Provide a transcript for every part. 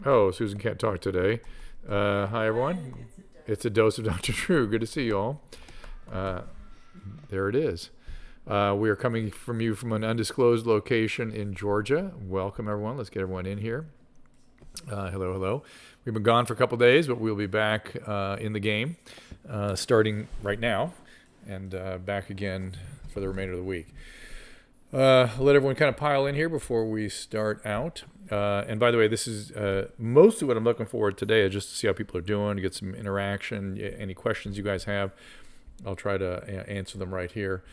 Oh, Susan can't talk today. Hi, everyone. It's a dose of Dr. Drew. Good to see you all. Uh, there it is. We are coming from you from an undisclosed location in Georgia. Welcome, everyone. Let's get everyone in here. Hello, hello. We've been gone for a couple days, but we'll be back in the game starting right now and back again for the remainder of the week. Let everyone kind of pile in here before we start out. And by the way, this is mostly what I'm looking forward today, is just to see how people are doing, to get some interaction. Any questions you guys have, I'll try to answer them right here.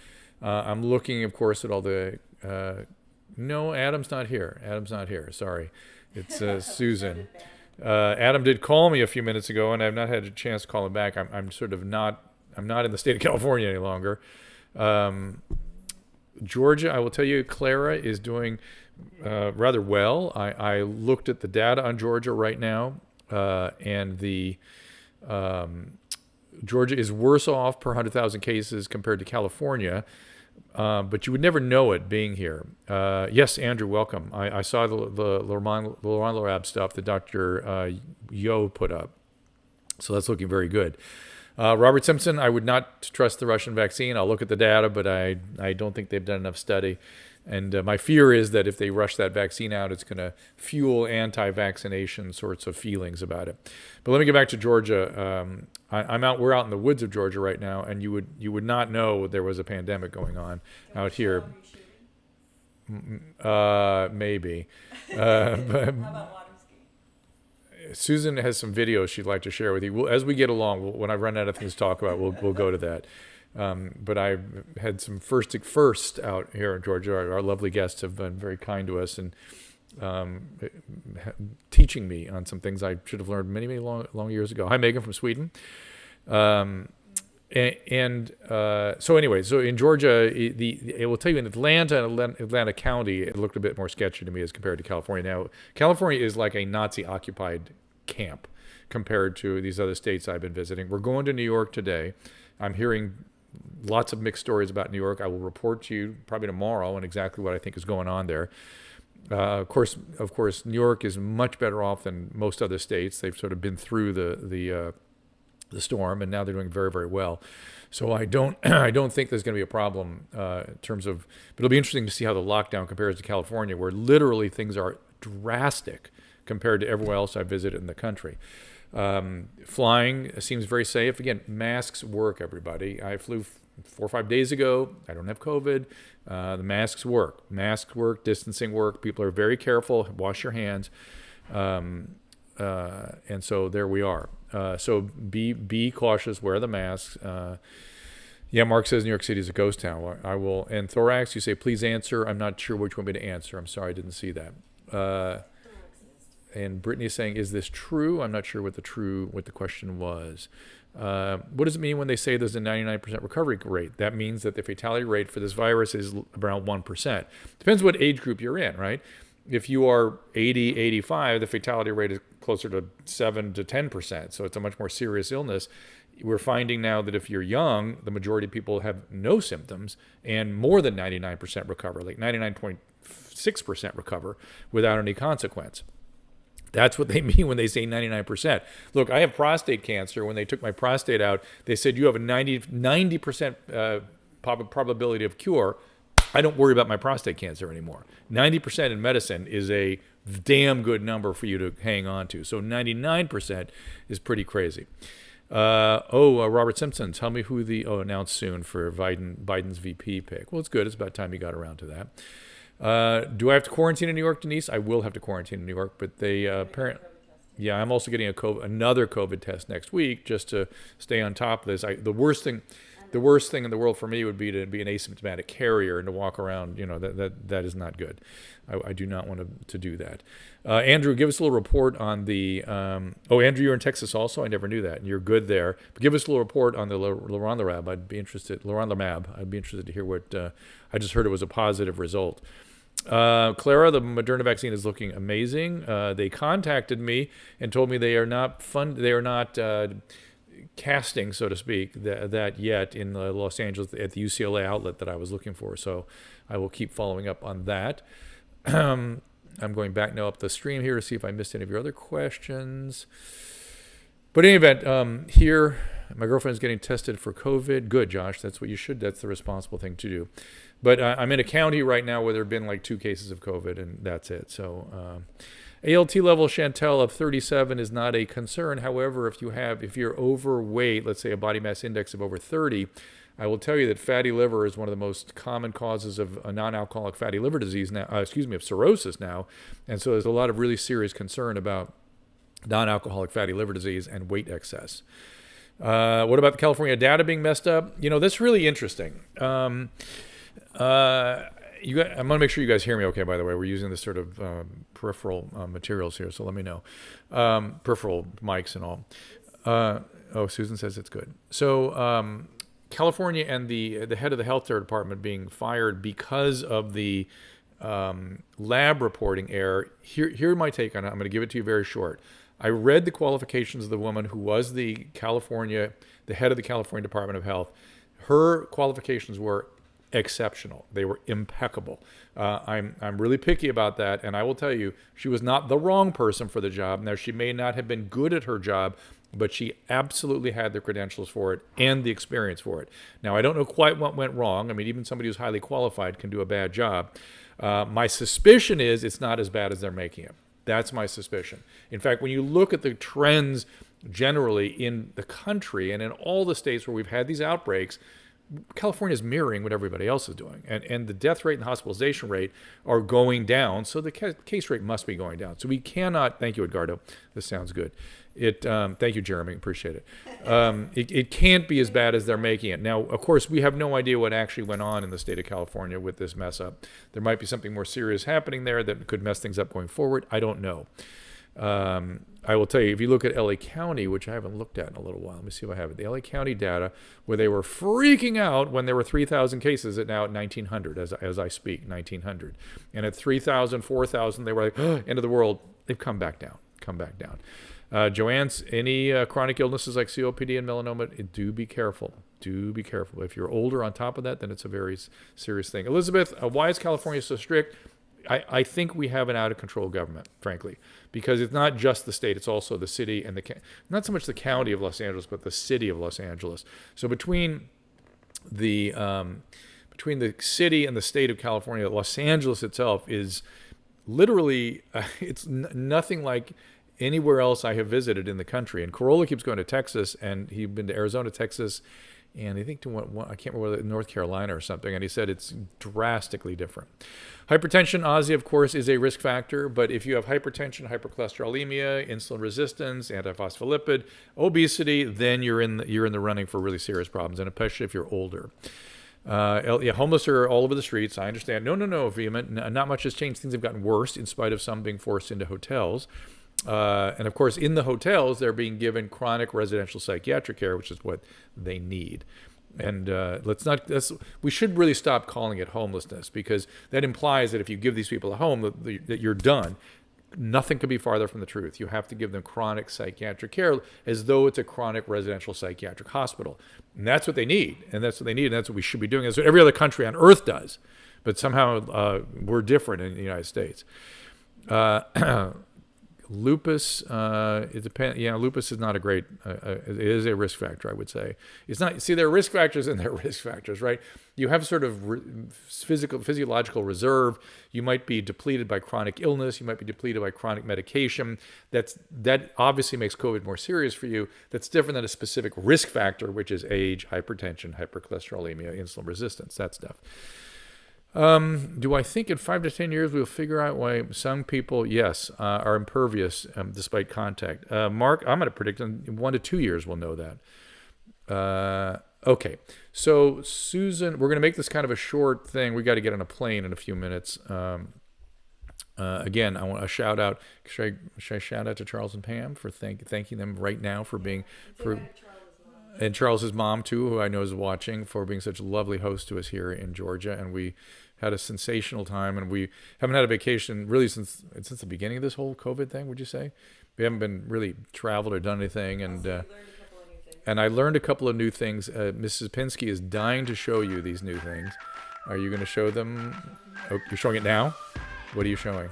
I'm looking, of course, at all the... no, Adam's not here. Adam's not here. Sorry. It's Susan. Adam did call me a few minutes ago, and I've not had a chance to call him back. I'm sort of not... I'm not in the state of California any longer. Georgia, I will tell you, Clara is doing rather well. I looked at the data on Georgia right now, and the Georgia is worse off per 100,000 cases compared to California, but you would never know it being here. Yes, Andrew, welcome. I saw the leronlimab stuff that Dr. Yo put up, so that's looking very good. Robert Simpson, I would not trust the Russian vaccine. I'll look at the data, but I don't think they've done enough study. And my fear is that if they rush that vaccine out, it's going to fuel anti-vaccination sorts of feelings about it. But let me get back to Georgia. We're out in the woods of Georgia right now, and you would not know there was a pandemic going on out here. Maybe. But, Susan has some videos she'd like to share with you. As we get along, when I run out of things to talk about, we'll go to that. But I've had some first out here in Georgia. Our lovely guests have been very kind to us and teaching me on some things I should have learned many long years ago. Hi, Megan from Sweden. So anyway, so in Georgia, it will tell you in Atlanta and Atlanta County, it looked a bit more sketchy to me as compared to California. Now, California is like a Nazi-occupied camp compared to these other states I've been visiting. We're going to New York today. I'm hearing lots of mixed stories about New York. I will report to you probably tomorrow on exactly what I think is going on there. Of course, New York is much better off than most other states. They've sort of been through the storm, and now they're doing very, very well. So I don't think there's going to be a problem in terms of. But it'll be interesting to see how the lockdown compares to California, where literally things are drastic compared to everywhere else I've visited in the country. Flying seems very safe. Again, masks work, everybody. I flew 4 or 5 days ago. I don't have COVID. The masks work. Masks work. Distancing work. People are very careful. Wash your hands. And so there we are. So be cautious. Wear the masks. Yeah, Mark says New York City is a ghost town. I will. And Thorax, you say, please answer. I'm not sure which one to answer. I'm sorry, I didn't see that. And Brittany is saying, is this true? I'm not sure what the question was. What does it mean when they say there's a 99% recovery rate? That means that the fatality rate for this virus is around 1%. Depends what age group you're in, right? If you are 80, 85, the fatality rate is closer to 7 to 10%. So it's a much more serious illness. We're finding now that if you're young, the majority of people have no symptoms and more than 99% recover, like 99.6% recover without any consequence. That's what they mean when they say 99%. Look, I have prostate cancer. When they took my prostate out, they said you have a 90% probability of cure. I don't worry about my prostate cancer anymore. 90% in medicine is a damn good number for you to hang on to. So 99% is pretty crazy. Robert Simpson, tell me who announced soon for Biden's VP pick. Well, it's good. It's about time he got around to that. Do I have to quarantine in New York, Denise? I will have to quarantine in New York, but they apparently... Yeah, I'm also getting another COVID test next week just to stay on top of this. The worst thing in the world for me would be to be an asymptomatic carrier and to walk around. That is not good. I do not want to do that. Andrew, give us a little report on the... Andrew, you're in Texas also? I never knew that. And you're good there. But give us a little report on the leronlimab. I'd be interested to hear what... I just heard it was a positive result. Clara, the Moderna vaccine is looking amazing. They contacted me and told me they are not casting, so to speak, that yet in Los Angeles at the UCLA outlet that I was looking for. So I will keep following up on that. I'm going back now up the stream here to see if I missed any of your other questions. But in any event, here, my girlfriend's getting tested for COVID. Good, Josh. That's what you should. That's the responsible thing to do. But I'm in a county right now where there have been like 2 cases of COVID, and that's it. So ALT level, Chantel, of 37 is not a concern. However, if you're overweight, let's say a body mass index of over 30, I will tell you that fatty liver is one of the most common causes of a non-alcoholic fatty liver disease now, of cirrhosis now. And so there's a lot of really serious concern about non-alcoholic fatty liver disease and weight excess. What about the California data being messed up? That's really interesting. I'm going to make sure you guys hear me okay, by the way. We're using this sort of peripheral materials here, so let me know. Peripheral mics and all. Susan says it's good. So California and the head of the health department being fired because of the lab reporting error. Here's my take on it. I'm going to give it to you very short. I read the qualifications of the woman who was the head of the California Department of Health. Her qualifications were exceptional. They were impeccable. I'm really picky about that, and I will tell you, she was not the wrong person for the job. Now, she may not have been good at her job, but she absolutely had the credentials for it and the experience for it. Now, I don't know quite what went wrong. I mean, even somebody who's highly qualified can do a bad job. My suspicion is it's not as bad as they're making it. That's my suspicion. In fact, when you look at the trends generally in the country and in all the states where we've had these outbreaks, California is mirroring what everybody else is doing. And the death rate and hospitalization rate are going down, so the case rate must be going down. So we cannot, thank you, Edgardo, this sounds good. Thank you, Jeremy, appreciate it. It can't be as bad as they're making it. Now, of course, we have no idea what actually went on in the state of California with this mess up. There might be something more serious happening there that could mess things up going forward. I don't know. I will tell you, if you look at LA County, which I haven't looked at in a little while, let me see if I have it. The LA County data, where they were freaking out when there were 3,000 cases, now at 1,900, as I speak, 1,900. And at 3,000, 4,000, they were like, oh, end of the world. They've come back down. Joanne's, any chronic illnesses like COPD and melanoma, do be careful. Do be careful. If you're older on top of that, then it's a very serious thing. Elizabeth, why is California so strict? I think we have an out-of-control government, frankly, because it's not just the state, it's also the city and not so much the county of Los Angeles, but the city of Los Angeles. So between the city and the state of California, Los Angeles itself is literally, it's nothing like anywhere else I have visited in the country. And Corolla keeps going to Texas, and he's been to Arizona, Texas, and I think to I can't remember whether North Carolina or something, and he said it's drastically different. Hypertension, Ozzy, of course, is a risk factor, but if you have hypertension, hypercholesterolemia, insulin resistance, antiphospholipid, obesity, then you're in the running for really serious problems, and especially if you're older. Homeless are all over the streets. I understand. No, vehement. Not much has changed. Things have gotten worse in spite of some being forced into hotels. And of course, in the hotels, they're being given chronic residential psychiatric care, which is what they need. And we should really stop calling it homelessness, because that implies that if you give these people a home, that you're done. Nothing could be farther from the truth. You have to give them chronic psychiatric care as though it's a chronic residential psychiatric hospital. And that's what they need. And that's what we should be doing. That's what every other country on earth does. But somehow we're different in the United States. Lupus, it depends. Yeah, lupus is not a great. It is a risk factor, I would say. It's not. See, there are risk factors and there are risk factors, right? You have sort of physiological reserve. You might be depleted by chronic illness. You might be depleted by chronic medication. That obviously makes COVID more serious for you. That's different than a specific risk factor, which is age, hypertension, hypercholesterolemia, insulin resistance, that stuff. Do I think in 5 to 10 years we'll figure out why some people, yes, are impervious despite contact? Mark, I'm going to predict in 1 to 2 years we'll know that. Okay, so Susan, we're going to make this kind of a short thing. We got to get on a plane in a few minutes. Again, I want a shout out. Should I shout out to Charles and Pam for thanking them right now for being and Charles's mom too, who I know is watching, for being such a lovely host to us here in Georgia. And we had a sensational time, and we haven't had a vacation really since the beginning of this whole COVID thing. Would you say? We haven't been really traveled or done anything, and I learned a couple of new things. Mrs. Pinsky is dying to show you these new things. Are you going to show them? Oh, you're showing it now? What are you showing?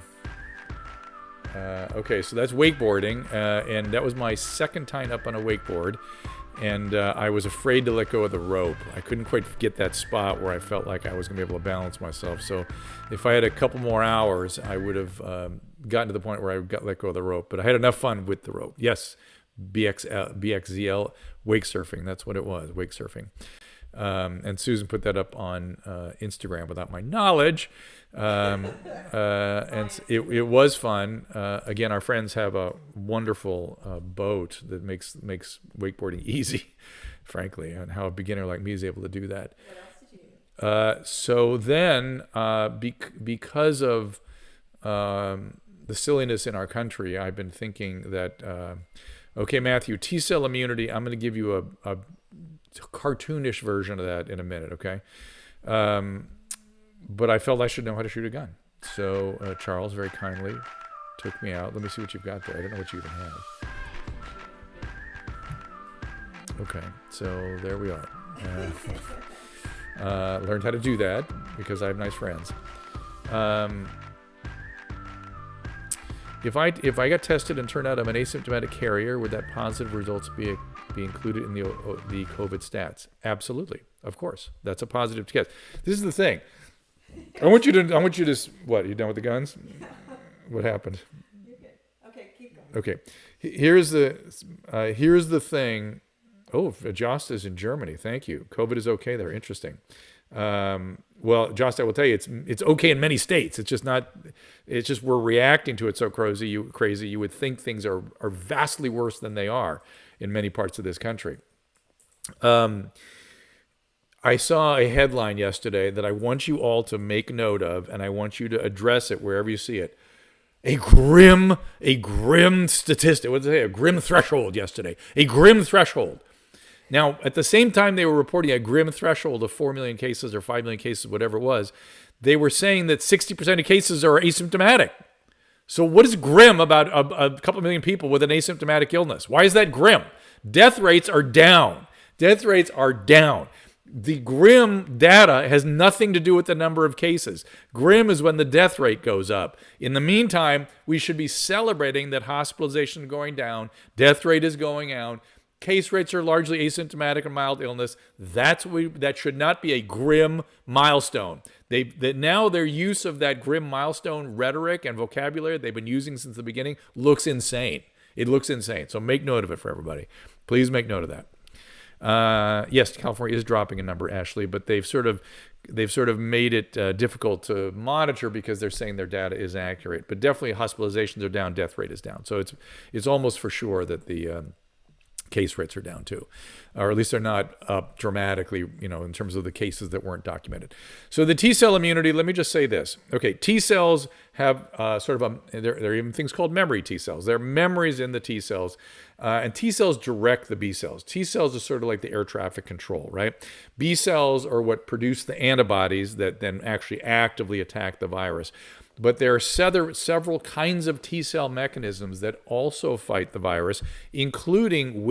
Okay, so that's wakeboarding, and that was my second time up on a wakeboard, and I was afraid to let go of the rope. I couldn't quite get that spot where I felt like I was going to be able to balance myself. So if I had a couple more hours, I would have gotten to the point where I got let go of the rope. But I had enough fun with the rope. Yes, BXZL, wake surfing. That's what it was, wake surfing. And Susan put that up on Instagram without my knowledge. And it was fun. Again, our friends have a wonderful boat that makes wakeboarding easy, frankly, and how a beginner like me is able to do that. What else did you do? So then, because of the silliness in our country, I've been thinking that, okay, Matthew, T-cell immunity, I'm going to give you a cartoonish version of that in a minute, okay? But I felt I should know how to shoot a gun. So Charles very kindly took me out. Let me see what you've got there. I don't know what you even have. Okay, so there we are. Learned how to do that because I have nice friends. If I got tested and turned out I'm an asymptomatic carrier, would that positive results be included in the COVID stats? Absolutely, of course. That's a positive test. This is the thing. I want you to. What? Are you done with the guns? What happened? You're good. Okay, keep going. Okay. Here's the thing. Oh, Jost is in Germany. Thank you. COVID is okay there. Interesting. Well, Jost, I will tell you, it's okay in many states. It's just not. It's just we're reacting to it so crazy. You would think things are vastly worse than they are in many parts of this country. I saw a headline yesterday that I want you all to make note of, and I want you to address it wherever you see it. A grim statistic. What did they say? A grim threshold yesterday. A grim threshold. Now, at the same time they were reporting a grim threshold of 4 million cases or 5 million cases, whatever it was, they were saying that 60% of cases are asymptomatic. So what is grim about a couple million people with an asymptomatic illness? Why is that grim? Death rates are down. Death rates are down. The grim data has nothing to do with the number of cases. Grim is when the death rate goes up. In the meantime, we should be celebrating that hospitalization is going down, death rate is going out, case rates are largely asymptomatic and mild illness. That should not be a grim milestone. Now their use of that grim milestone rhetoric and vocabulary they've been using since the beginning looks insane. It looks insane. So make note of it for everybody. Please make note of that. Yes, California is dropping a number, Ashley, but they've sort of made it difficult to monitor because they're saying their data is accurate. But definitely hospitalizations are down, death rate is down. So it's almost for sure that the case rates are down too, or at least they're not up dramatically, in terms of the cases that weren't documented. So the T-cell immunity, let me just say this. Okay, T-cells have there are even things called memory T-cells. There are memories in the T-cells, and T-cells direct the B-cells. T-cells are sort of like the air traffic control, right? B-cells are what produce the antibodies that then actually actively attack the virus. But there are several kinds of T-cell mechanisms that also fight the virus, including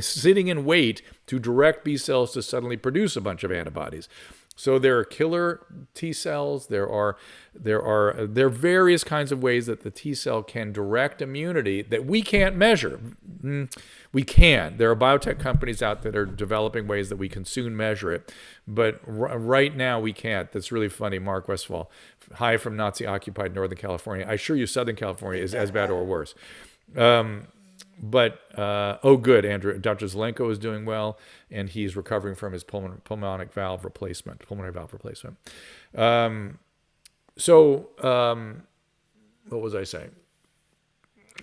sitting in wait to direct B-cells to suddenly produce a bunch of antibodies. So there are killer T-cells. There are various kinds of ways that the T-cell can direct immunity that we can't measure. We can. There are biotech companies out that are developing ways that we can soon measure it, but right now we can't. That's really funny. Mark Westphal, hi from Nazi-occupied Northern California. I assure you Southern California is as bad or worse. Good, Andrew. Dr. Zelenko is doing well, and he's recovering from his pulmonary valve replacement. What was I saying?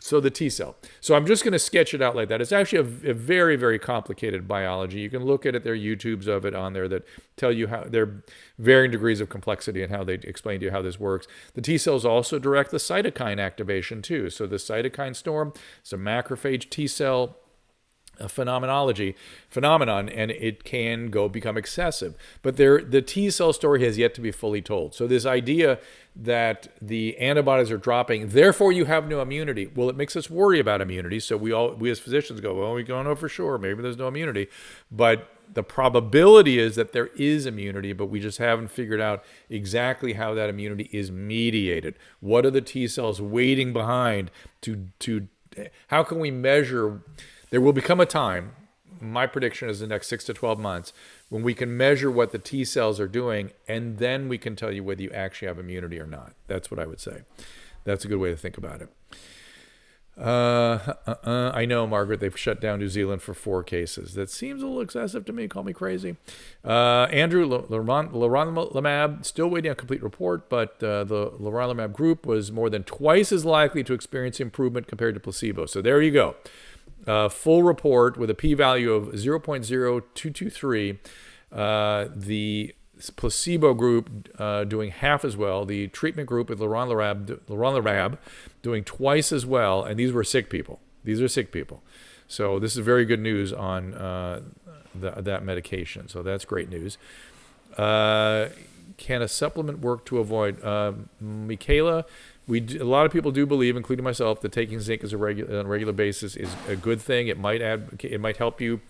So the T cell. So I'm just going to sketch it out like that. It's actually a very, very complicated biology. You can look at it. There are YouTubes of it on there that tell you how there are varying degrees of complexity and how they explain to you how this works. The T cells also direct the cytokine activation too. So the cytokine storm is a macrophage T cell phenomenon, and it can become excessive. But the T cell story has yet to be fully told. So this idea that the antibodies are dropping, therefore you have no immunity. Well, it makes us worry about immunity. So we as physicians go, well, we don't know for sure. Maybe there's no immunity. But The probability is that there is immunity, but we just haven't figured out exactly how that immunity is mediated. What are the T cells waiting behind to how can we measure? There will become a time, my prediction is the next 6 to 12 months, when we can measure what the T cells are doing, and then we can tell you whether you actually have immunity or not. That's what I would say. That's a good way to think about it. I know, Margaret, they've shut down New Zealand for 4 cases. That seems a little excessive to me. Call me crazy. Andrew, leronlimab, still waiting on a complete report, but the leronlimab group was more than twice as likely to experience improvement compared to placebo. So there you go. Full report with a p-value of 0.0223. The placebo group doing half as well. The treatment group with leronlimab doing twice as well. And these were sick people. These are sick people. So this is very good news on that medication. So that's great news. Can a supplement work to avoid? Michaela, a lot of people do believe, including myself, that taking zinc on a regular basis is a good thing. It might help you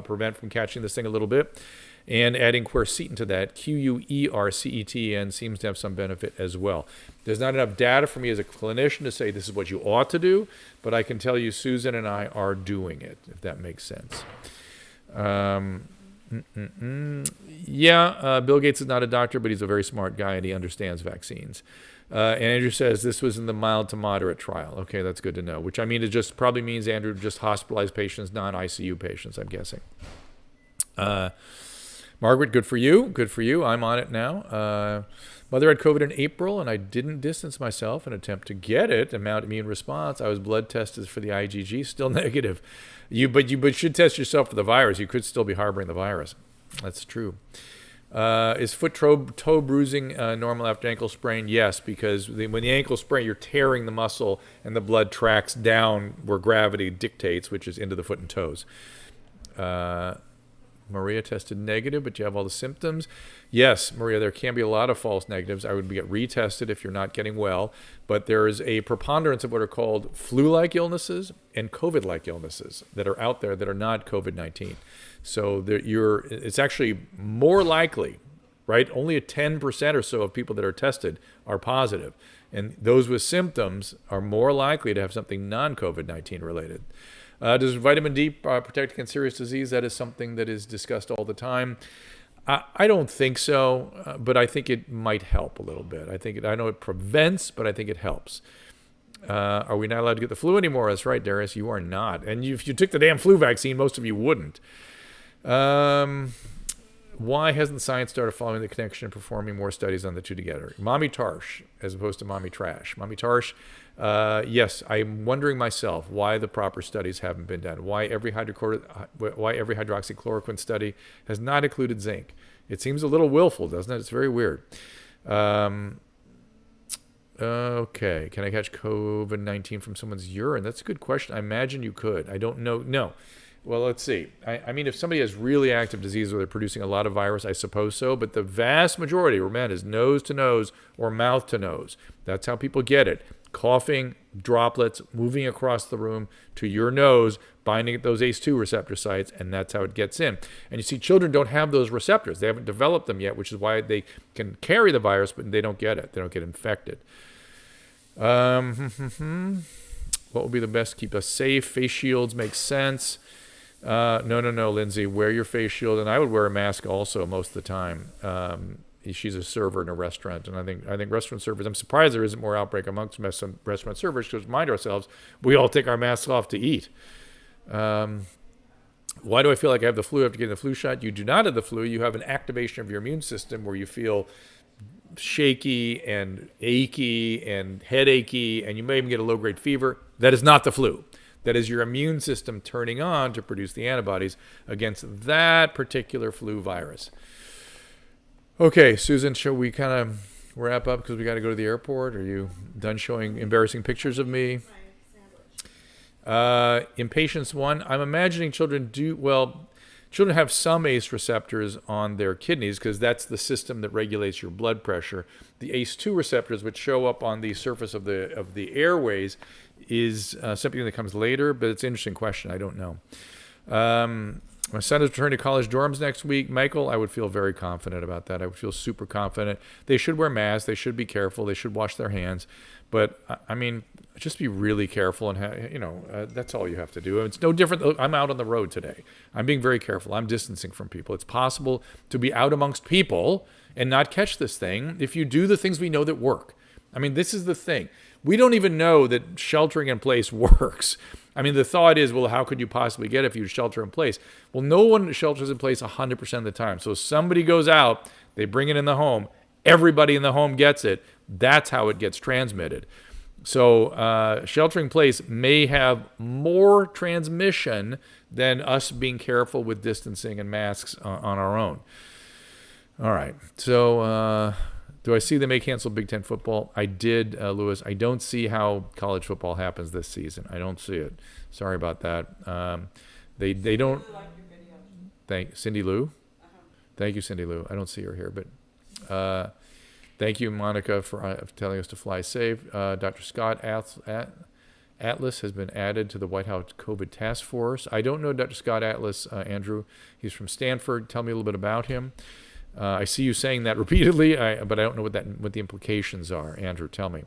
prevent from catching this thing a little bit. And adding quercetin to that, quercetin, seems to have some benefit as well. There's not enough data for me as a clinician to say this is what you ought to do, but I can tell you Susan and I are doing it, if that makes sense. Bill Gates is not a doctor, but he's a very smart guy and he understands vaccines. And Andrew says this was in the mild to moderate trial. Okay, that's good to know. Which I mean, it just probably means, Andrew, just hospitalized patients, non-ICU patients, I'm guessing. Margaret, good for you. Good for you. I'm on it now. Mother had COVID in April, and I didn't distance myself in an attempt to get it and mount immune response. I was blood tested for the IgG, still negative. But should test yourself for the virus. You could still be harboring the virus. That's true. Is foot toe bruising normal after ankle sprain? Yes, because when the ankle sprain, you're tearing the muscle, and the blood tracks down where gravity dictates, which is into the foot and toes. Maria tested negative, but you have all the symptoms. Yes, Maria, there can be a lot of false negatives. I would get retested if you're not getting well. But there is a preponderance of what are called flu-like illnesses and COVID-like illnesses that are out there that are not COVID-19. So it's actually more likely, right? Only 10% or so of people that are tested are positive. And those with symptoms are more likely to have something non-COVID-19 related. Does vitamin D protect against serious disease? That is something that is discussed all the time. I don't think so, but I think it might help a little bit. I know it prevents, but I think it helps. Are we not allowed to get the flu anymore? That's right, Darius, you are not. And if you took the damn flu vaccine, most of you wouldn't. Why hasn't science started following the connection and performing more studies on the two together? Mommy Tarsh, as opposed to Mommy Trash. Mommy Tarsh, yes, I'm wondering myself why the proper studies haven't been done. Why every hydroxychloroquine study has not included zinc. It seems a little willful, doesn't it? It's very weird. Okay, can I catch COVID-19 from someone's urine? That's a good question. I imagine you could. I don't know. No. Well, let's see. I mean, if somebody has really active disease where they're producing a lot of virus, I suppose so. But the vast majority, remember, is nose to nose or mouth to nose. That's how people get it. Coughing, droplets, moving across the room to your nose, binding at those ACE2 receptor sites, and that's how it gets in. And you see, children don't have those receptors. They haven't developed them yet, which is why they can carry the virus, but they don't get it. They don't get infected. What will be the best to keep us safe? Face shields make sense. No, Lindsay. Wear your face shield, and I would wear a mask also most of the time. She's a server in a restaurant, and I think restaurant servers. I'm surprised there isn't more outbreak amongst restaurant servers because remind ourselves we all take our masks off to eat. Why do I feel like I have the flu after getting the flu shot? You do not have the flu. You have an activation of your immune system where you feel shaky and achy and headachy, and you may even get a low-grade fever. That is not the flu. That is your immune system turning on to produce the antibodies against that particular flu virus. Okay, Susan, shall we kind of wrap up because we got to go to the airport? Are you done showing embarrassing pictures of me? In patients 1, I'm imagining children have some ACE receptors on their kidneys because that's the system that regulates your blood pressure. The ACE2 receptors, which show up on the surface of the airways, is something that comes later, but it's an interesting question. I don't know. My son is returning to college dorms next week. Michael, I would feel very confident about that. I would feel super confident. They should wear masks. They should be careful. They should wash their hands. But, I mean, just be really careful. And, that's all you have to do. It's no different. I'm out on the road today. I'm being very careful. I'm distancing from people. It's possible to be out amongst people and not catch this thing if you do the things we know that work. I mean, this is the thing. We don't even know that sheltering in place works. I mean, the thought is, well, how could you possibly get it if you shelter in place? Well, no one shelters in place 100% of the time. So if somebody goes out, they bring it in the home, everybody in the home gets it. That's how it gets transmitted. So sheltering in place may have more transmission than us being careful with distancing and masks on our own. All right. So do I see they may cancel Big Ten football? I did, Lewis. I don't see how college football happens this season. I don't see it. Sorry about that. They don't. I really like your video. Thank Cindy Lou. Thank you, Cindy Lou. I don't see her here, but thank you, Monica, for telling us to fly safe. Dr. Scott Atlas has been added to the White House COVID task force. I don't know Dr. Scott Atlas, Andrew. He's from Stanford. Tell me a little bit about him. I see you saying that repeatedly, but I don't know what the implications are. Andrew, tell me.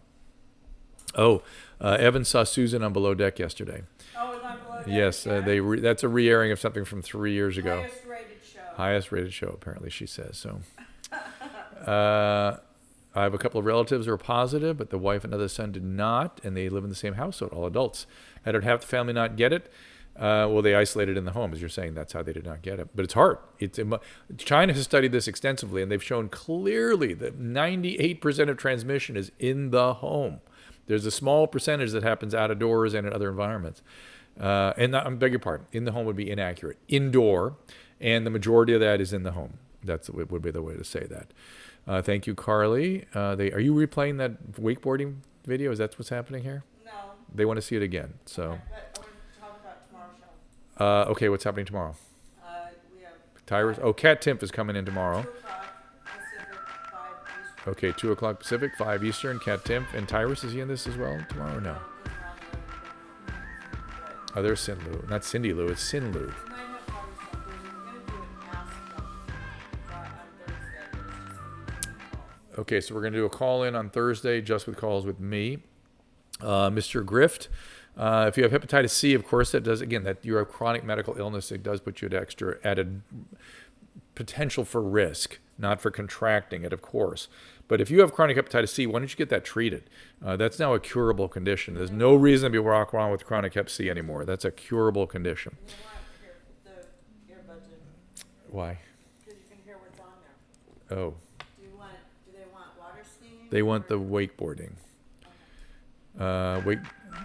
Oh, Evan saw Susan on Below Deck yesterday. Oh, it's on Below Deck. Yes, that's a re-airing of something from 3 years ago. Highest rated show. Highest rated show, apparently, she says. So, I have a couple of relatives who are positive, but the wife and other son did not, and they live in the same household, all adults. How did half the family not get it? Well, they isolated in the home, as you're saying. That's how they did not get it. But it's hard. China has studied this extensively, and they've shown clearly that 98% of transmission is in the home. There's a small percentage that happens out of doors and in other environments. I beg your pardon. In the home would be inaccurate. Indoor, and the majority of that is in the home. Would be the way to say that. Thank you, Carly. Are you replaying that wakeboarding video? Is that what's happening here? No. They want to see it again. So. Okay, but I want to talk about tomorrow's show. Okay, what's happening tomorrow? We have Tyrus. Oh, Kat Timpf is coming in tomorrow. 2 o'clock Pacific, 5 Eastern. Okay, 2 o'clock Pacific, 5 Eastern. Kat Timpf. And Tyrus, is he in this as well tomorrow or no? Oh, there's Sin Lou. Not Cindy Lou, it's Sin Lou. We might have probably some Thursday. We're going to do it past on Thursday. Okay, so we're going to do a call-in on Thursday, just with calls with me. Mr. Grift, if you have hepatitis C, of course, that you have chronic medical illness, it does put you at extra added potential for risk, not for contracting it, of course. But if you have chronic hepatitis C, why don't you get that treated? That's now a curable condition. There's no reason to be walking around with chronic hep C anymore. That's a curable condition. You know what? Here, the earbuds in. Why? Because you can hear what's on there. Oh, Do they want water skiing? they want the wakeboarding.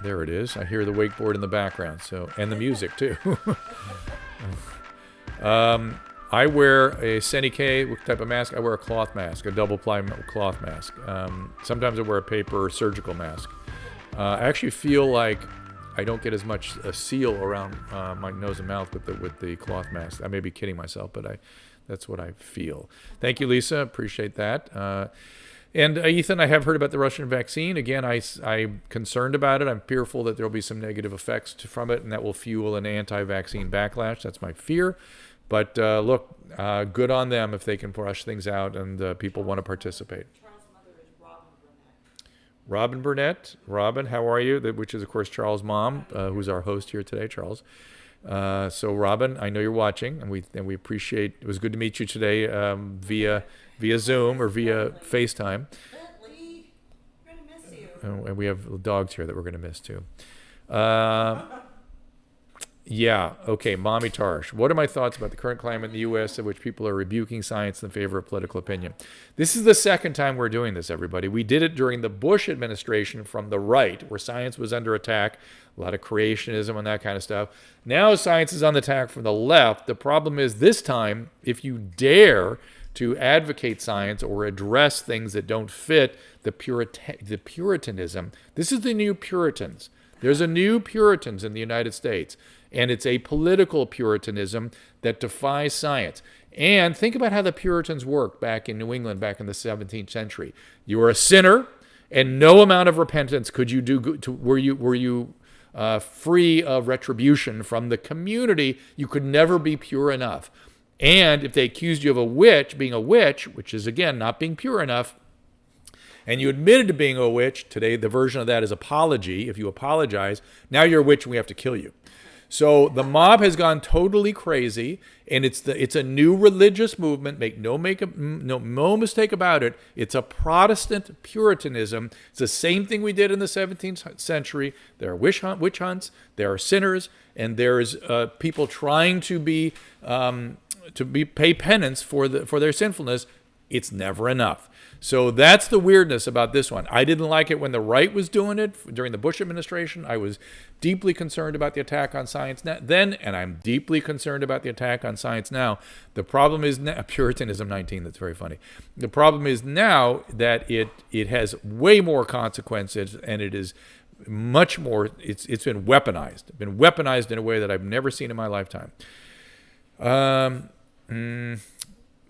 There it is. I hear the wakeboard in the background. And the music too. I wear a Seni-K type of mask. I wear a cloth mask, a double-ply cloth mask. Sometimes I wear a paper surgical mask. I actually feel like I don't get as much a seal around my nose and mouth with the cloth mask. I may be kidding myself, but that's what I feel. Thank you, Lisa. Appreciate that. And Ethan, I have heard about the Russian vaccine. Again, I'm concerned about it. I'm fearful that there will be some negative effects from it, and that will fuel an anti-vaccine backlash. That's my fear. But look, good on them if they can brush things out and people want to participate. Charles' mother is Robin Burnett. Robin Burnett. Robin, how are you? Which is, of course, Charles' mom, who's our host here today, Charles. So, Robin, I know you're watching, and we appreciate. It was good to meet you today via Zoom or via FaceTime. Bentley, we're going to miss you. And we have dogs here that we're going to miss too. Yeah, okay, Mommy Tarsh. What are my thoughts about the current climate in the U.S. in which people are rebuking science in favor of political opinion? This is the second time we're doing this, everybody. We did it during the Bush administration from the right, where science was under attack, a lot of creationism and that kind of stuff. Now science is on the attack from the left. The problem is this time, if you dare to advocate science or address things that don't fit the Puritanism, this is the new Puritans. There's a new Puritans in the United States, and it's a political Puritanism that defies science. And think about how the Puritans worked back in New England back in the 17th century. You were a sinner, and no amount of repentance could you do. Were you free of retribution from the community. You could never be pure enough. And if they accused you of being a witch, which is, again, not being pure enough, and you admitted to being a witch, today the version of that is apology. If you apologize, now you're a witch and we have to kill you. So the mob has gone totally crazy, and it's a new religious movement. Make no mistake about it. It's a Protestant Puritanism. It's the same thing we did in the 17th century. There are witch hunts. There are sinners, and there's people trying to pay penance for their sinfulness. It's never enough. So that's the weirdness about this one. I didn't like it when the right was doing it during the Bush administration. I was deeply concerned about the attack on science then, and I'm deeply concerned about the attack on science now. The problem is Puritanism 19, that's very funny. The problem is now that it has way more consequences, and it is much more, it's been weaponized. It's been weaponized in a way that I've never seen in my lifetime.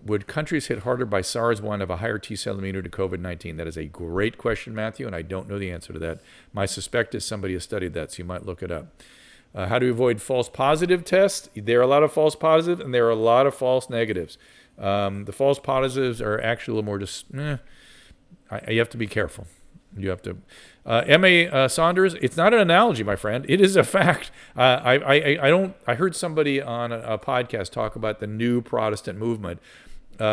Would countries hit harder by SARS-1 have a higher T-cell immunity to COVID-19? That is a great question, Matthew, and I don't know the answer to that. My suspect is somebody has studied that, so you might look it up. How do we avoid false positive tests? There are a lot of false positives, and there are a lot of false negatives. The false positives are actually a little more just, you have to be careful. You have to. M.A. Saunders, it's not an analogy, my friend. It is a fact. I heard somebody on a podcast talk about the new Protestant movement.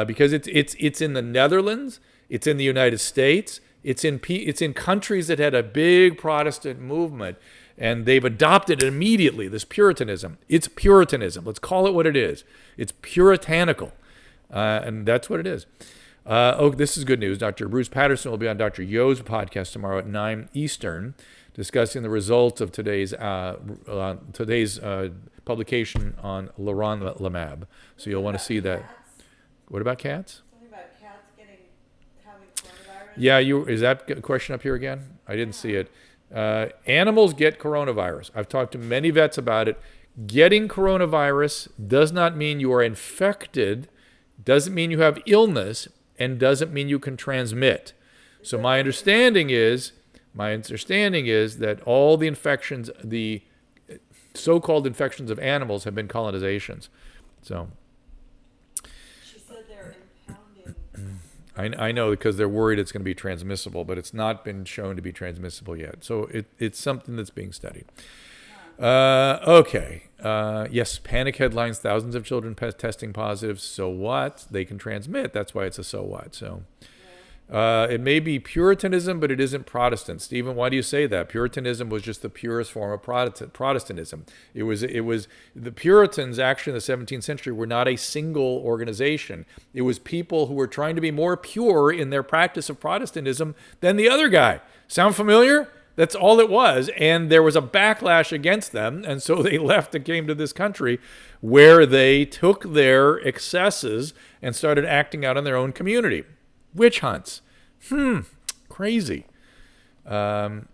Because it's in the Netherlands, it's in the United States, it's in countries that had a big Protestant movement, and they've adopted it immediately. This Puritanism, it's Puritanism. Let's call it what it is. It's puritanical, and that's what it is. This is good news. Dr. Bruce Patterson will be on Dr. Yo's podcast tomorrow at 9 Eastern, discussing the results of today's publication on leronlimab. So you'll want to see that. What about cats? Something about cats having coronavirus. Yeah, is that a question up here again? I didn't see it. Animals get coronavirus. I've talked to many vets about it. Getting coronavirus does not mean you are infected, doesn't mean you have illness, and doesn't mean you can transmit. So my understanding is that all the infections, the so-called infections of animals, have been colonizations. So. I know, because they're worried it's going to be transmissible, but it's not been shown to be transmissible yet. So it's something that's being studied. Okay. Yes, panic headlines, thousands of children testing positive. So what? They can transmit. That's why it's a so what. So it may be Puritanism, but it isn't Protestant. Stephen, why do you say that? Puritanism was just the purest form of Protestantism. It was the Puritans actually in the 17th century were not a single organization. It was people who were trying to be more pure in their practice of Protestantism than the other guy. Sound familiar? That's all it was. And there was a backlash against them. And so they left and came to this country where they took their excesses and started acting out in their own community. Witch hunts. Crazy. Eric,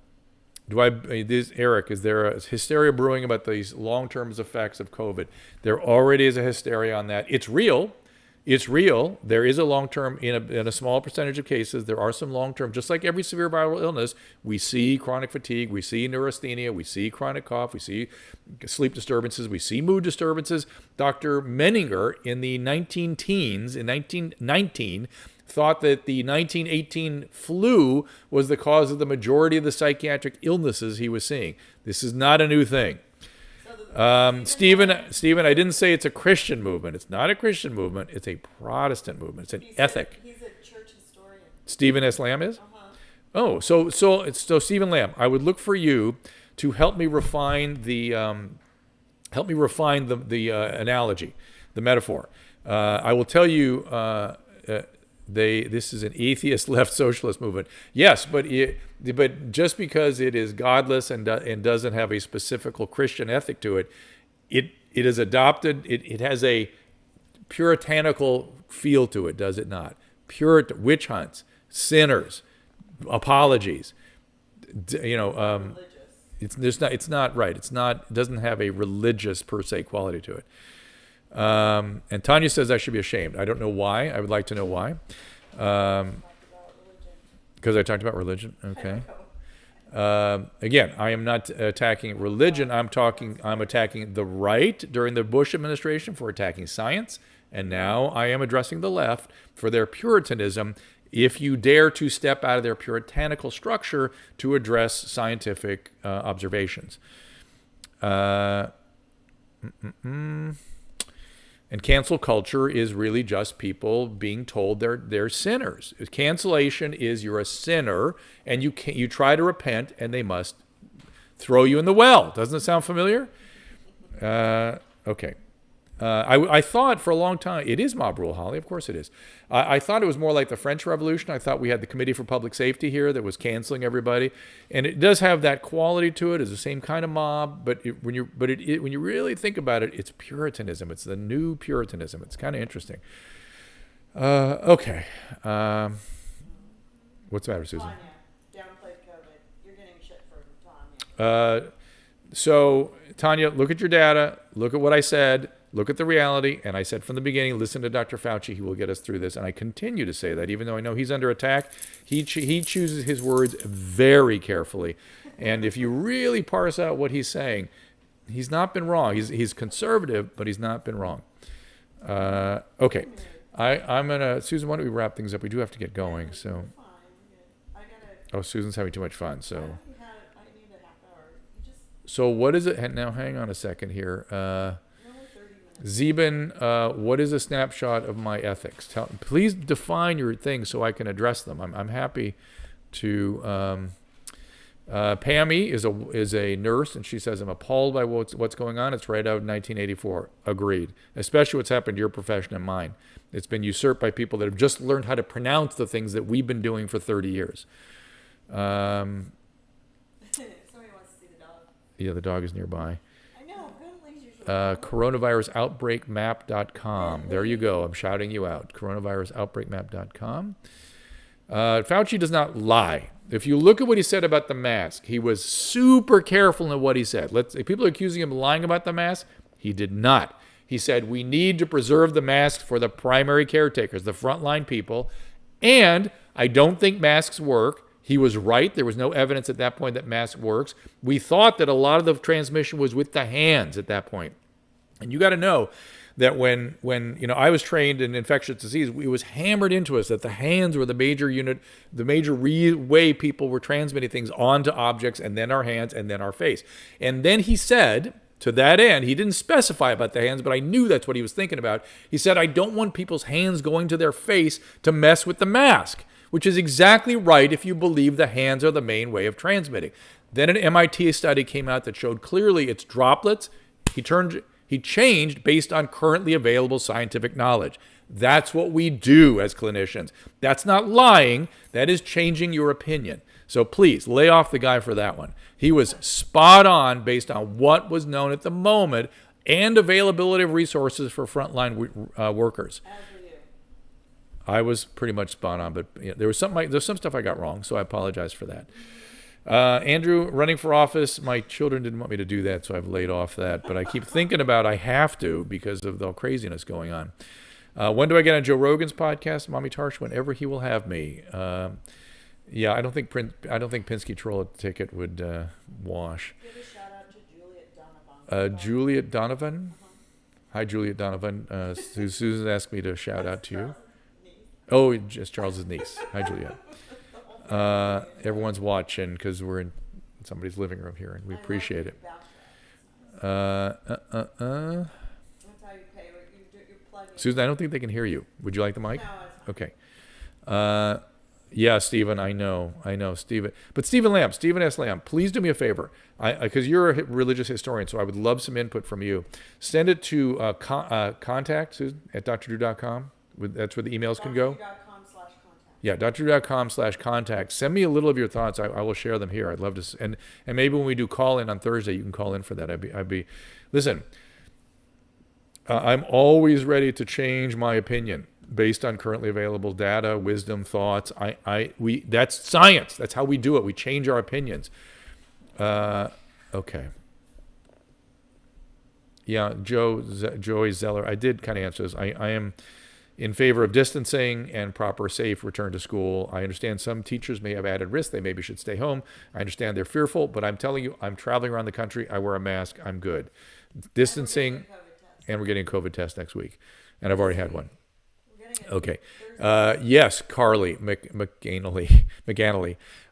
is there a hysteria brewing about these long-term effects of COVID? There already is a hysteria on that. It's real. It's real. There is a long-term, in a small percentage of cases, there are some long-term, just like every severe viral illness, we see chronic fatigue, we see neurasthenia, we see chronic cough, we see sleep disturbances, we see mood disturbances. Dr. Menninger in the 19-teens, in 1919, thought that the 1918 flu was the cause of the majority of the psychiatric illnesses he was seeing. This is not a new thing. Stephen, I didn't say it's a Christian movement. It's not a Christian movement. It's a Protestant movement. It's an ethic. He's a church historian. Stephen S. Lamb is? Oh, so Stephen Lamb, I would look for you to help me refine the analogy, the metaphor. I will tell you, this is an atheist left socialist movement. Yes, but just because it is godless and doesn't have a specific Christian ethic to it, it is adopted. It has a puritanical feel to it, does it not? Witch hunts, sinners, apologies. It's not right. It doesn't have a religious per se quality to it. And Tanya says I should be ashamed. I don't know why. I would like to know why. Because I talked about religion. Okay. Again, I am not attacking religion. I'm attacking the right during the Bush administration for attacking science. And now I am addressing the left for their puritanism. If you dare to step out of their puritanical structure to address scientific observations. And cancel culture is really just people being told they're sinners. Cancellation is you're a sinner and you try to repent and they must throw you in the well. Doesn't it sound familiar? Okay. I thought for a long time, it is mob rule, Holly, of course it is. I thought it was more like the French Revolution. I thought we had the Committee for Public Safety here that was canceling everybody. And it does have that quality to it. It's the same kind of mob, but when you really think about it, it's Puritanism. It's the new Puritanism. It's kind of interesting. Okay. What's the matter, Susan? Tanya, downplayed COVID. You're getting shit for Tanya. So, Tanya, look at your data. Look at what I said. Look at the reality. And I said from the beginning, listen to Dr. Fauci. He will get us through this. And I continue to say that, even though I know he's under attack. He chooses his words very carefully. And if you really parse out what he's saying, he's not been wrong. He's conservative, but he's not been wrong. Okay. I'm going to... Susan, why don't we wrap things up? We do have to get going. So. Oh, Susan's having too much fun. So. I need a half hour. So what is it? Now, hang on a second here. You're only 30 minutes. Zeben, what is a snapshot of my ethics? Please define your things so I can address them. I'm happy to. Pammy is a nurse, and she says, I'm appalled by what's going on. It's right out in 1984. Agreed. Especially what's happened to your profession and mine. It's been usurped by people that have just learned how to pronounce the things that we've been doing for 30 years. Somebody wants to see the dog. Yeah, the dog is nearby. I know. Bentley's usually. Coronavirusoutbreakmap.com. There you go. I'm shouting you out. Coronavirusoutbreakmap.com. Fauci does not lie. If you look at what he said about the mask, he was super careful in what he said. If people are accusing him of lying about the mask, he did not. He said, we need to preserve the masks for the primary caretakers, the frontline people, and I don't think masks work. He was right. There was no evidence at that point that mask works. We thought that a lot of the transmission was with the hands at that point. And you got to know that when I was trained in infectious disease, it was hammered into us that the hands were the major unit, the major way people were transmitting things onto objects, and then our hands, and then our face. And then he said, to that end, he didn't specify about the hands, but I knew that's what he was thinking about. He said, I don't want people's hands going to their face to mess with the mask, which is exactly right if you believe the hands are the main way of transmitting. Then an MIT study came out that showed clearly it's droplets. He changed based on currently available scientific knowledge. That's what we do as clinicians. That's not lying. That is changing your opinion. So please, lay off the guy for that one. He was spot on based on what was known at the moment and availability of resources for frontline workers. As were you. I was pretty much spot on, but there's some stuff I got wrong, so I apologize for that. Andrew, running for office, my children didn't want me to do that, so I've laid off that. But I keep thinking about I have to because of the craziness going on. When do I get on Joe Rogan's podcast, Mommy Tarsh? Whenever he will have me. Yeah, I don't think Pinsky Troll ticket would wash. Give a shout out to Juliet Donovan. Juliet Donovan. Hi, Juliet Donovan. Susan asked me to shout out to you. Oh, just Charles's niece. Hi, Juliet. Everyone's watching because we're in somebody's living room here, and we appreciate it. That's how you pay. You're plugging. Susan, I don't think they can hear you. Would you like the mic? No, it's fine. Okay. Yeah, Stephen, I know, Stephen. But Stephen S. Lamb, please do me a favor, because you're a religious historian, so I would love some input from you. Send it to contact, Susan, at drdrew.com. That's where the emails can go. drdrew.com/contact. Yeah, drdrew.com/contact. Send me a little of your thoughts. I will share them here. I'd love to. And maybe when we do call in on Thursday, you can call in for that. Listen, I'm always ready to change my opinion based on currently available data, wisdom, thoughts. That's science. That's how we do it. We change our opinions. Okay. Yeah, Joey Zeller. I did kind of answer this. I am in favor of distancing and proper safe return to school. I understand some teachers may have added risk. They maybe should stay home. I understand they're fearful, but I'm telling you, I'm traveling around the country. I wear a mask. I'm good. Distancing, and we're getting a COVID test next week. And I've already had one. Okay. Yes, Carly McAnally.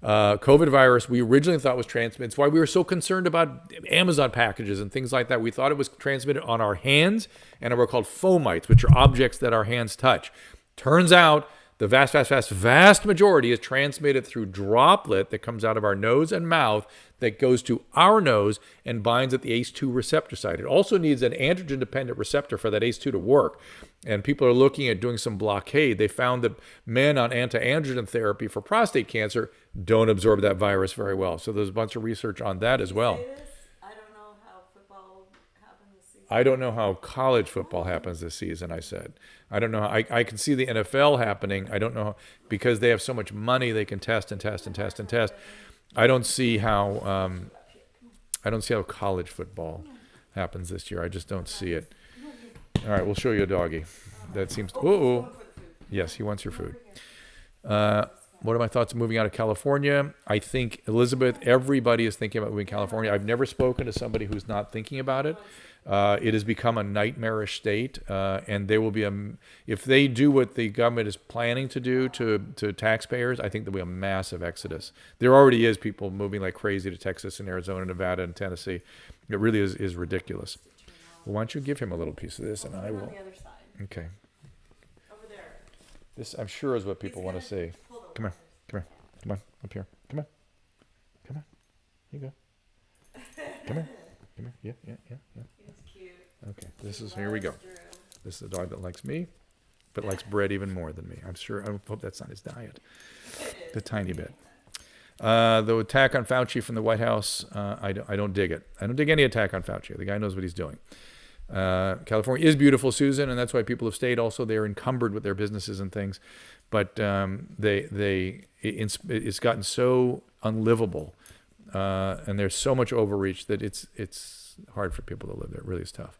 COVID virus, we originally thought was transmitted. It's why we were so concerned about Amazon packages and things like that. We thought it was transmitted on our hands, and were called fomites, which are objects that our hands touch. Turns out the vast majority is transmitted through droplet that comes out of our nose and mouth that goes to our nose and binds at the ACE2 receptor site. It also needs an androgen-dependent receptor for that ACE2 to work. And people are looking at doing some blockade. They found that men on anti-androgen therapy for prostate cancer don't absorb that virus very well. So there's a bunch of research on that as well. I don't know how football happened this season. I don't know how college football happens this season, I said. I don't know. I can see the NFL happening. I don't know, because they have so much money, they can test and test and test and test. I don't see how college football happens this year. I just don't see it. All right, we'll show you a doggy. That seems. Yes, he wants your food. What are my thoughts on moving out of California? I think, Elizabeth, everybody is thinking about moving to California. I've never spoken to somebody who's not thinking about it. It has become a nightmarish state, and there will be if they do what the government is planning to do to taxpayers, I think there'll be a massive exodus. There already is people moving like crazy to Texas and Arizona, Nevada, and Tennessee. It really is ridiculous. Well, why don't you give him a little piece of this, and I will. On the other side. Okay. Over there. This, I'm sure, is what people want to see. Come here, come on, up here. Come on. Here you go. Come here. Yeah. He's cute. Okay, here we go. This is a dog that likes me, but likes bread even more than me. I'm sure. I hope that's not his diet. A tiny bit. The attack on Fauci from the White House, I don't dig it. I don't dig any attack on Fauci. The guy knows what he's doing. California is beautiful, Susan, and that's why people have stayed. Also, they're encumbered with their businesses and things, but it's gotten so unlivable, and there's so much overreach that it's hard for people to live there. It really is tough.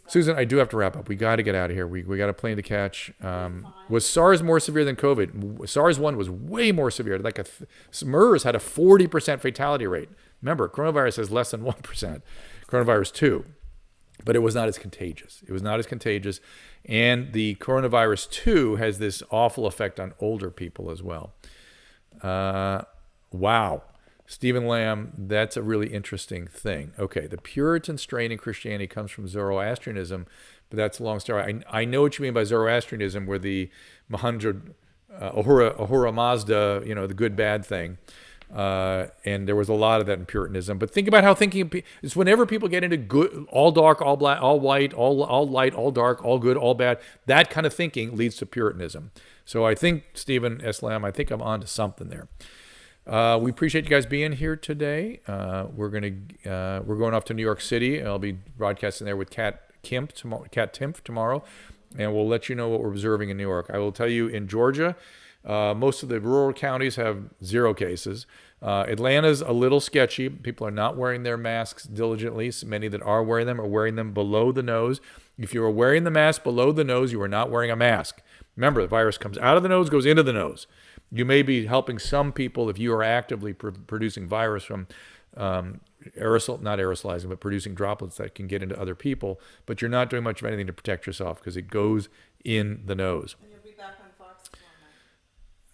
Susan, I do have to wrap up. We got to get out of here. We got a plane to catch. Was SARS more severe than COVID? SARS-1 was way more severe. MERS had a 40% fatality rate. Remember, coronavirus has less than 1%. Coronavirus 2. But it was not as contagious. And the coronavirus 2 has this awful effect on older people as well. Wow. Stephen Lamb, that's a really interesting thing. Okay, the Puritan strain in Christianity comes from Zoroastrianism, but that's a long story. I know what you mean by Zoroastrianism, where the Ahura Mazda, the good, bad thing. And there was a lot of that in Puritanism. But think about how thinking is whenever people get into good, all dark, all black, all white, all light, all dark, all good, all bad, that kind of thinking leads to Puritanism. So I think, Stephen S. Lamb, I think I'm on to something there. We appreciate you guys being here today. We're going off to New York City. I'll be broadcasting there with Kat Timpf tomorrow, and we'll let you know what we're observing in New York. I will tell you, in Georgia, most of the rural counties have 0 cases. Atlanta's a little sketchy. People are not wearing their masks diligently. So many that are wearing them are wearing them below the nose. If you are wearing the mask below the nose, you are not wearing a mask. Remember, the virus comes out of the nose, goes into the nose. You may be helping some people if you are actively producing virus from not aerosolizing, but producing droplets that can get into other people. But you're not doing much of anything to protect yourself because it goes in the nose. And you'll be back on Fox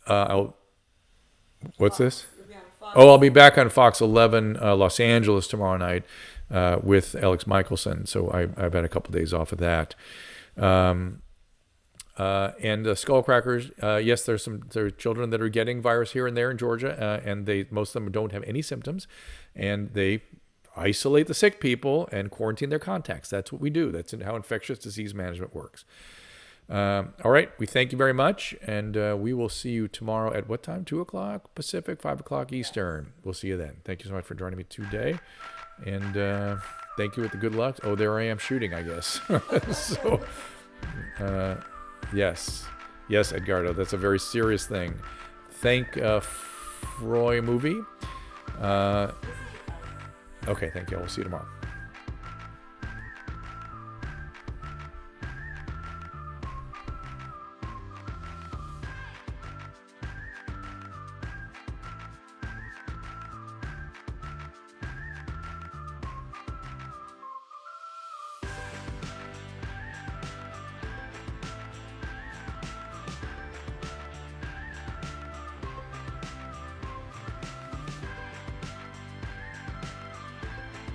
tomorrow night. What's this? You'll be on Fox. Oh, I'll be back on Fox 11 Los Angeles tomorrow night with Alex Michelson. So I've had a couple days off of that. And Skullcrackers, yes, there are children that are getting virus here and there in Georgia, and most of them don't have any symptoms, and they isolate the sick people and quarantine their contacts. That's what we do. That's how infectious disease management works. All right, we thank you very much, and we will see you tomorrow at what time? 2 o'clock Pacific, 5 o'clock Eastern. We'll see you then. Thank you so much for joining me today, and thank you with the good luck. Oh, there I am shooting, I guess. So. Yes, Edgardo, that's a very serious thing. Thank Froy movie. Okay, thank you. We'll see you tomorrow.